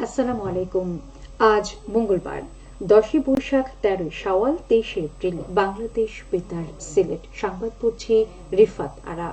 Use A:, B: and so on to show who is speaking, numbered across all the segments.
A: আসসালামু আলাইকুম। আজ মঙ্গলবার 10ই বৈশাখ 13ই শাওয়াল 23 এপ্রিল। বাংলাদেশ বেতার সিলেট সংবাদ পড়ছি রিফাত আরা।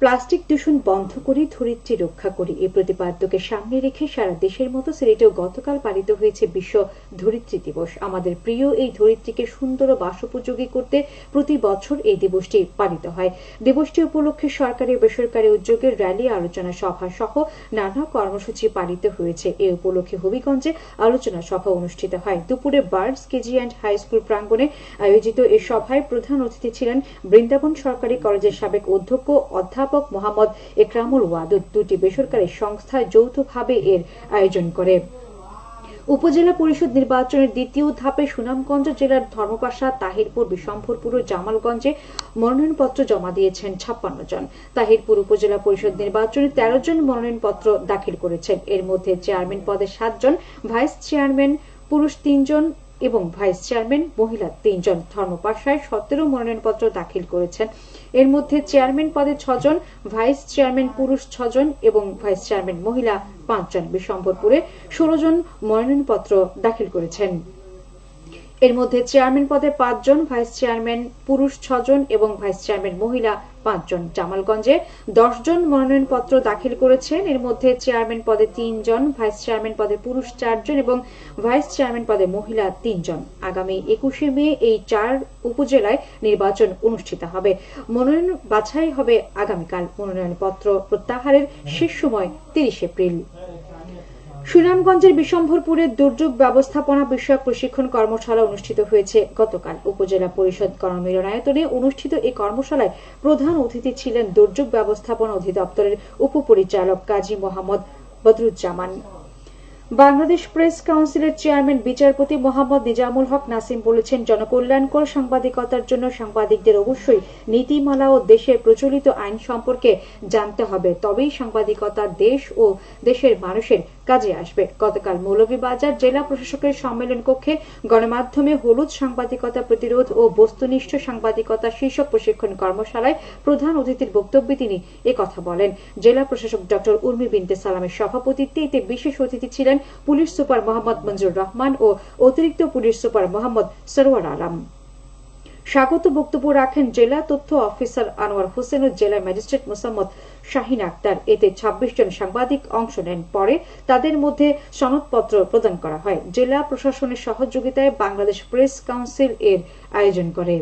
A: প্লাস্টিক দূষণ বন্ধ করি, ধরিত্রী রক্ষা করি এই প্রতিপাদ্যকে সামনে রেখে সারা দেশের মতো সিলেটেও গতকাল পালিত হয়েছে বিশ্ব ধরিত্রী দিবস। আমাদের প্রিয় এই ধরিত্রীকে সুন্দর ও বাসোপযোগী করতে প্রতি বছর এই দিবসটি পালিত হয়। দিবসটি উপলক্ষে সরকারি ও বেসরকারি উদ্যোগের র্যালি, আলোচনা সভা সহ নানা কর্মসূচি পালিত হয়েছে। এ উপলক্ষে হবিগঞ্জে আলোচনা সভা অনুষ্ঠিত হয়। দুপুরে birds KG and high school প্রাঙ্গণে আয়োজিত এ সভায় প্রধান অতিথি ছিলেন বৃন্দাবন সরকারি কলেজের সাবেক অধ্যক্ষ অধ্যাপক মোহাম্মদ একরামুল ওয়াদুদ। দুটি বেসরকারি সংস্থা যৌথভাবে এর আয়োজন করে। উপজেলা পরিষদ নির্বাচনের দ্বিতীয় ধাপে সুনামগঞ্জ জেলার ধর্মপাশা, তাহিরপুর, বিশম্ভরপুর ও জামালগঞ্জে মনোনয়নপত্র জমা দিয়েছেন 56 জন। তাহিরপুর উপজেলা পরিষদ নির্বাচনে 13 জন মনোনয়নপত্র দাখিল করেছেন। এর মধ্যে চেয়ারম্যান পদে 7 জন, ভাইস চেয়ারম্যান পুরুষ 3 জন এবং ভাইস চেয়ারম্যান মহিলা 3 জন। ধর্মপাশায় 17 মনোনয়নপত্র দাখিল করেছেন। এর মধ্যে চেয়ারম্যান পদে 6 জন, ভাইস চেয়ারম্যান পুরুষ 6 জন এবং ভাইস চেয়ারম্যান মহিলা 5 জন। বিশম্ভরপুরে 16 জন মনোনয়নপত্র দাখিল করেছেন। এর মধ্যে চেয়ারম্যান পদে 5 জন, ভাইস চেয়ারম্যান পুরুষ 6 জন এবং ভাইস চেয়ারম্যান মহিলা 5 জন। জামালগঞ্জে 10 জন মনোনয়নপত্র দাখিল করেছেন। এর মধ্যে চেয়ারম্যান পদে 3 জন, ভাইস চেয়ারম্যান পদে পুরুষ 4 জন এবং ভাইস চেয়ারম্যান পদে মহিলা 3 জন। আগামী 21শে মে এই 4 উপজেলায় নির্বাচন অনুষ্ঠিত হবে। মনোনয়ন বাছাই হবে আগামীকাল। মনোনয়নপত্র প্রত্যাহারের শেষ সময় 30 এপ্রিল। সুনামগঞ্জের বিশম্ভরপুরে দুর্যোগ ব্যবস্থাপনা বিষয়ক প্রশিক্ষণ কর্মশালা অনুষ্ঠিত হয়েছে গতকাল। উপজেলা পরিষদ গণমিলনায়তনে অনুষ্ঠিত এই কর্মশালায় প্রধান অতিথি ছিলেন দুর্যোগ ব্যবস্থাপনা অধিদপ্তরের উপপরিচালক কাজী মোহাম্মদ বদরুজ্জামান। বাংলাদেশ প্রেস কাউন্সিলের চেয়ারম্যান বিচারপতি মোহাম্মদ নিজামুল হক নাসিম বলেছেন, জনকল্যাণকর সাংবাদিকতার জন্য সাংবাদিকদের অবশ্যই নীতিমালা ও দেশের প্রচলিত আইন সম্পর্কে জানতে হবে, তবেই সাংবাদিকতা দেশ ও দেশের মানুষের কাজে আসবে। গতকাল মৌলভীবাজার জেলা প্রশাসকের সম্মেলন কক্ষে গণমাধ্যমে হলুদ সাংবাদিকতা প্রতিরোধ ও বস্তুনিষ্ঠ সাংবাদিকতা শীর্ষক প্রশিক্ষণ কর্মশালায় প্রধান অতিথির বক্তব্যে তিনি একথা বলেন। জেলা প্রশাসক ডক্টর উর্মি বিনতে সালামের সভাপতিত্বে এতে বিশেষ অতিথি ছিলেন পুলিশ সুপার মোহাম্মদ মঞ্জুর রহমান ও অতিরিক্ত পুলিশ সুপার মোহাম্মদ সরওয়ার আলম। স্বাগত বক্তব্য রাখেন জেলা তথ্য অফিসার আনোয়ার হোসেন ও জেলা ম্যাজিস্ট্রেট মোসাম্মদ শাহিন আক্তার। এতে 26 জন সাংবাদিক অংশ নেন। পরে তাদের মধ্যে সনদপত্র প্রদান করা হয়। জেলা প্রশাসনের সহযোগিতায় বাংলাদেশ প্রেস কাউন্সিল এর আয়োজন করে।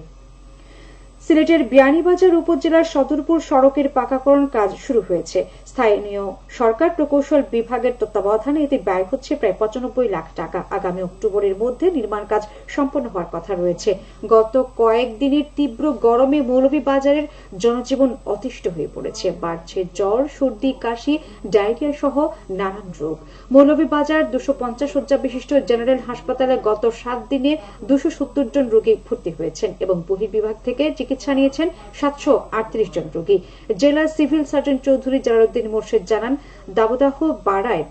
A: সিলেটের বিয়ানীবাজার উপজেলার সদরপুর সড়কের পাকাকরণ কাজ শুরু হয়েছে। স্থানীয় সরকার প্রকৌশল বিভাগের তত্ত্বাবধানে এতে ব্যয় হচ্ছে প্রায় 95 লাখ টাকা। আগামী অক্টোবরের মধ্যে নির্মাণ কাজ সম্পন্ন হওয়ার কথা রয়েছে। গত কয়েকদিনের তীব্র গরমে মৌলভীবাজারের জনজীবন অতিষ্ঠ হয়ে পড়েছে। বাড়ছে জ্বর, সর্দি, কাশি, ডায়রিয়া সহ নানান রোগ। মৌলভীবাজার 250 শয্যা বিশিষ্ট জেনারেল হাসপাতালে গত 7 দিনে 270 জন রোগী ভর্তি হয়েছেন এবং বহির্বিভাগ থেকে চিকিৎসা নিয়েছেন 738 জন রোগী। জেলা civil surgeon Chowdhury Jalaluddin Morshed জানান, দাবদাহ বাড়ায়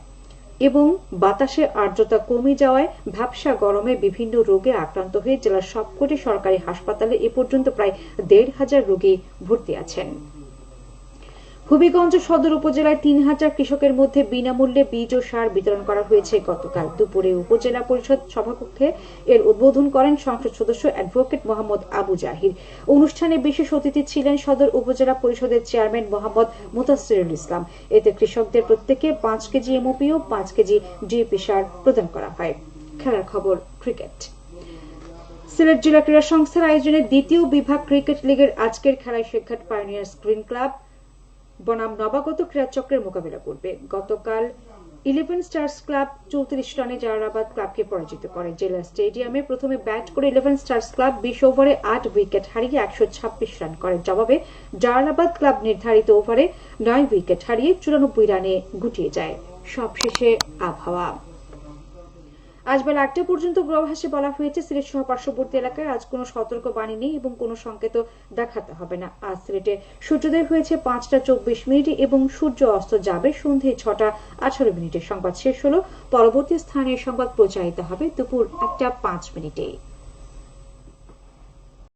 A: এবং বাতাসে আর্দ্রতা কমে যাওয়ায় ভ্যাপসা গরমে বিভিন্ন রোগে আক্রান্ত হয়ে জেলার সবকটি সরকারি হাসপাতালে এ পর্যন্ত প্রায় 1,500 রোগী ভর্তি আছেন। হবিগঞ্জ সদর উপজেলায় 3,000 কৃষকের মধ্যে বিনামূল্যে বীজ ও সার বিতরণ করা হয়েছে গতকাল দুপুরে উপজেলা পরিষদ সভাকক্ষে। এর উদ্বোধন করেন সংসদ সদস্য অ্যাডভোকেট মোহাম্মদ আবু জাহির। অনুষ্ঠানে বিশেষ অতিথি ছিলেন সদর উপজেলা পরিষদের চেয়ারম্যান মোহাম্মদ মুতাসসিরুল ইসলাম। এতে কৃষকদের প্রত্যেকে 5 কেজি এমওপি ও 5 কেজি ডিএপি সার প্রদান করা হয়। খেলার খবর, ক্রিকেট। সিলেট জেলা ক্রীড়া সংস্থার আয়োজনে দ্বিতীয় বিভাগ ক্রিকেট লিগের আজকের খেলায় শেখঘাট পাইওনিয়ার্স গ্রিন ক্লাব বনাম নবাগত ক্রীড়াচক্রের মোকাবিলা করবে। গতকাল 11 স্টার্স ক্লাব 34 রানে জালালাবাদ ক্লাবকে পরাজিত করে। জেলা স্টেডিয়ামে প্রথমে ব্যাট করে 11 স্টার্স ক্লাব 20 ওভারে 8 উইকেট হারিয়ে 126 রান করে। জবাবে জালালাবাদ ক্লাব নির্ধারিত ওভারে 9 উইকেট হারিয়ে 94 রানে গুটিয়ে যায়। সবশেষে আবহাওয়া। আজ বেলা 1টা পর্যন্ত পূর্বাভাসে বলা হয়েছে সিলেট সহ পার্শ্ববর্তী এলাকায় আজ কোনো সতর্ক বাণী নেই এবং কোনো সংকেত দেখাতে হবে না। আজ সিলেটে সূর্যোদয় হয়েছে 5টা 24 মিনিটে এবং সূর্য অস্ত যাবে সন্ধ্যে 6টা 18 মিনিটে। সংবাদ শেষ হলো। পরবর্তী স্থানীয় সংবাদ প্রচারিত হবে দুপুর 1টা 5 মিনিটে।